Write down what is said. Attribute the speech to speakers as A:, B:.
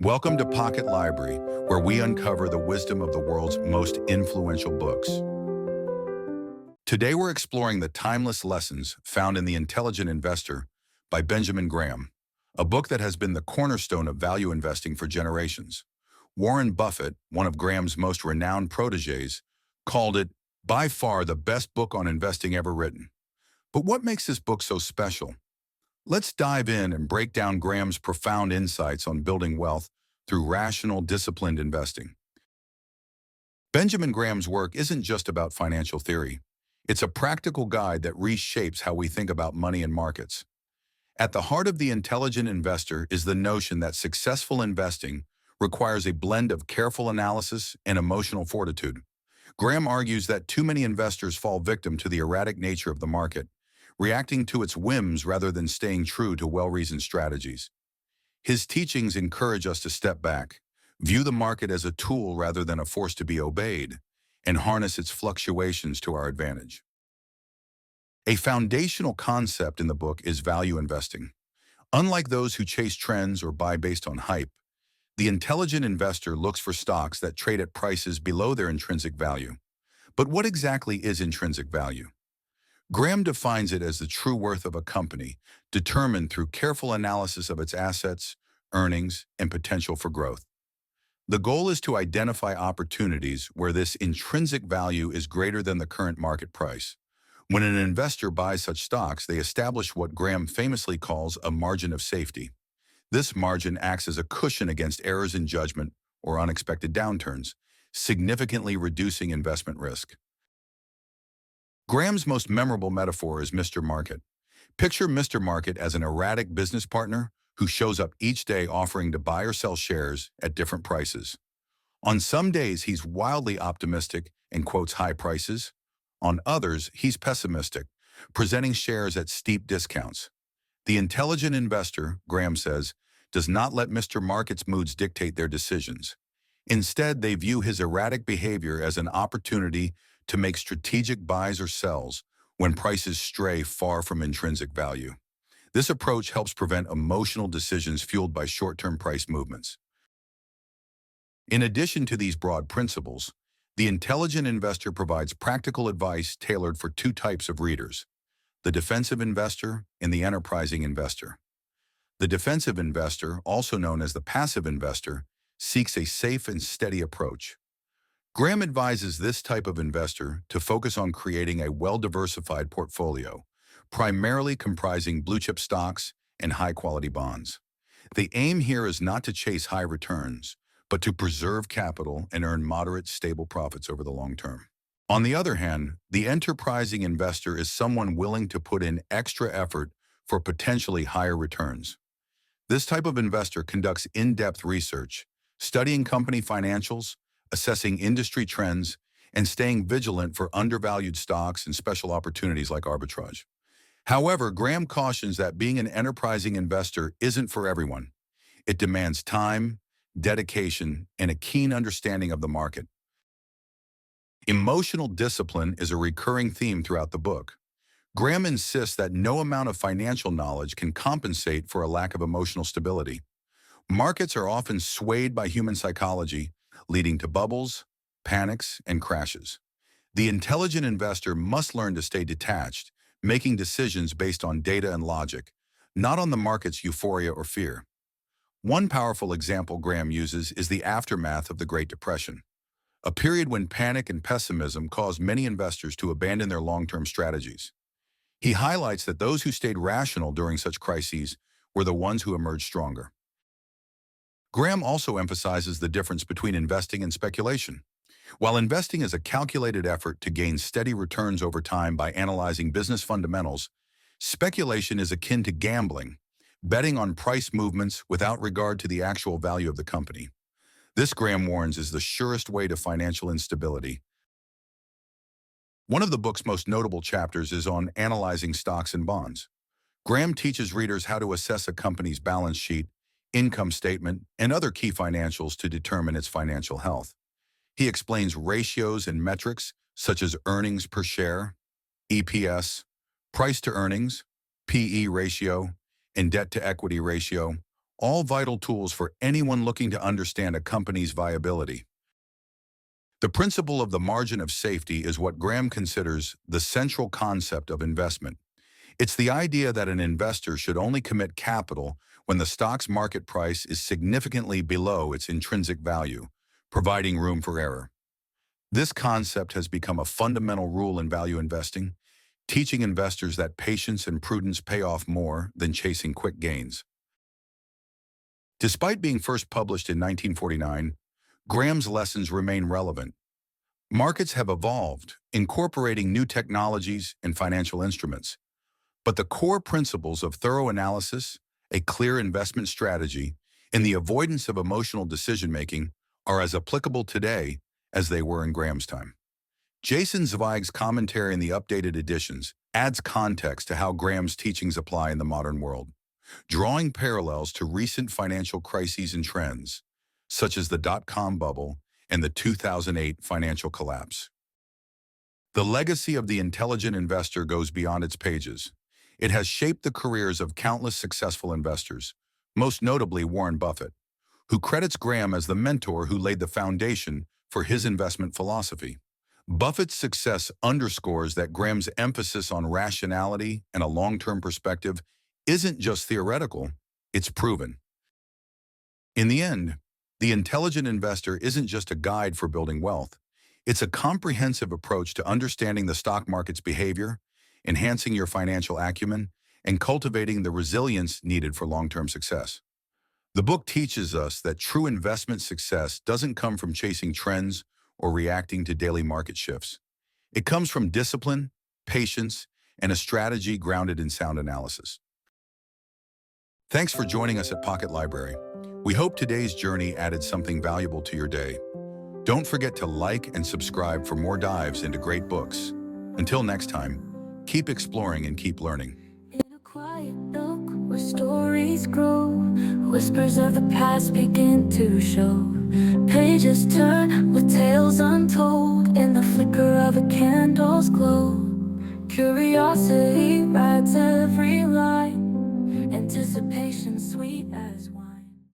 A: Welcome to Pocket Library, where we uncover the wisdom of the world's most influential books. Today we're exploring the timeless lessons found in The Intelligent Investor by Benjamin Graham, a book that has been the cornerstone of value investing for generations. Warren Buffett, one of Graham's most renowned protégés, called it by far the best book on investing ever written. But what makes this book so special? Let's dive in and break down Graham's profound insights on building wealth through rational, disciplined investing. Benjamin Graham's work isn't just about financial theory. It's a practical guide that reshapes how we think about money and markets. At the heart of The Intelligent Investor is the notion that successful investing requires a blend of careful analysis and emotional fortitude. Graham argues that too many investors fall victim to the erratic nature of the market, reacting to its whims rather than staying true to well-reasoned strategies. His teachings encourage us to step back, view the market as a tool rather than a force to be obeyed, and harness its fluctuations to our advantage. A foundational concept in the book is value investing. Unlike those who chase trends or buy based on hype, the intelligent investor looks for stocks that trade at prices below their intrinsic value. But what exactly is intrinsic value? Graham defines it as the true worth of a company, determined through careful analysis of its assets, earnings, and potential for growth. The goal is to identify opportunities where this intrinsic value is greater than the current market price. When an investor buys such stocks, they establish what Graham famously calls a margin of safety. This margin acts as a cushion against errors in judgment or unexpected downturns, significantly reducing investment risk. Graham's most memorable metaphor is Mr. Market. Picture Mr. Market as an erratic business partner who shows up each day offering to buy or sell shares at different prices. On some days, he's wildly optimistic and quotes high prices. On others, he's pessimistic, presenting shares at steep discounts. The intelligent investor, Graham says, does not let Mr. Market's moods dictate their decisions. Instead, they view his erratic behavior as an opportunity to make strategic buys or sells when prices stray far from intrinsic value. This approach helps prevent emotional decisions fueled by short-term price movements. In addition to these broad principles, the intelligent investor provides practical advice tailored for two types of readers: the defensive investor and the enterprising investor. The defensive investor, also known as the passive investor, seeks a safe and steady approach. Graham advises this type of investor to focus on creating a well-diversified portfolio, primarily comprising blue-chip stocks and high-quality bonds. The aim here is not to chase high returns, but to preserve capital and earn moderate, stable profits over the long term. On the other hand, the enterprising investor is someone willing to put in extra effort for potentially higher returns. This type of investor conducts in-depth research, studying company financials, assessing industry trends, and staying vigilant for undervalued stocks and special opportunities like arbitrage. However, Graham cautions that being an enterprising investor isn't for everyone. It demands time, dedication, and a keen understanding of the market. Emotional discipline is a recurring theme throughout the book. Graham insists that no amount of financial knowledge can compensate for a lack of emotional stability. Markets are often swayed by human psychology, leading to bubbles, panics, and crashes. The intelligent investor must learn to stay detached, making decisions based on data and logic, not on the market's euphoria or fear. One powerful example Graham uses is the aftermath of the Great Depression, a period when panic and pessimism caused many investors to abandon their long-term strategies. He highlights that those who stayed rational during such crises were the ones who emerged stronger. Graham also emphasizes the difference between investing and speculation. While investing is a calculated effort to gain steady returns over time by analyzing business fundamentals, speculation is akin to gambling, betting on price movements without regard to the actual value of the company. This, Graham warns, is the surest way to financial instability. One of the book's most notable chapters is on analyzing stocks and bonds. Graham teaches readers how to assess a company's balance sheet, income statement, and other key financials to determine its financial health. He explains ratios and metrics such as earnings per share, EPS, price to earnings, PE ratio, and debt to equity ratio, all vital tools for anyone looking to understand a company's viability. The principle of the margin of safety is what Graham considers the central concept of investment. It's the idea that an investor should only commit capital when the stock's market price is significantly below its intrinsic value, providing room for error. This concept has become a fundamental rule in value investing, teaching investors that patience and prudence pay off more than chasing quick gains. Despite being first published in 1949, Graham's lessons remain relevant. Markets have evolved, incorporating new technologies and financial instruments. But the core principles of thorough analysis, a clear investment strategy, and the avoidance of emotional decision-making are as applicable today as they were in Graham's time. Jason Zweig's commentary in the updated editions adds context to how Graham's teachings apply in the modern world, drawing parallels to recent financial crises and trends, such as the dot-com bubble and the 2008 financial collapse. The legacy of the intelligent investor goes beyond its pages. It has shaped the careers of countless successful investors, most notably Warren Buffett, who credits Graham as the mentor who laid the foundation for his investment philosophy. Buffett's success underscores that Graham's emphasis on rationality and a long-term perspective isn't just theoretical, it's proven. In the end, the intelligent investor isn't just a guide for building wealth. It's a comprehensive approach to understanding the stock market's behavior, enhancing your financial acumen, and cultivating the resilience needed for long-term success. The book teaches us that true investment success doesn't come from chasing trends or reacting to daily market shifts. It comes from discipline, patience, and a strategy grounded in sound analysis. Thanks for joining us at Pocket Library. We hope today's journey added something valuable to your day. Don't forget to like and subscribe for more dives into great books. Until next time, keep exploring and keep learning.
B: In a quiet nook where stories grow, whispers of the past begin to show. Pages turn with tales untold in the flicker of a candle's glow. Curiosity writes every line, anticipation sweet as wine.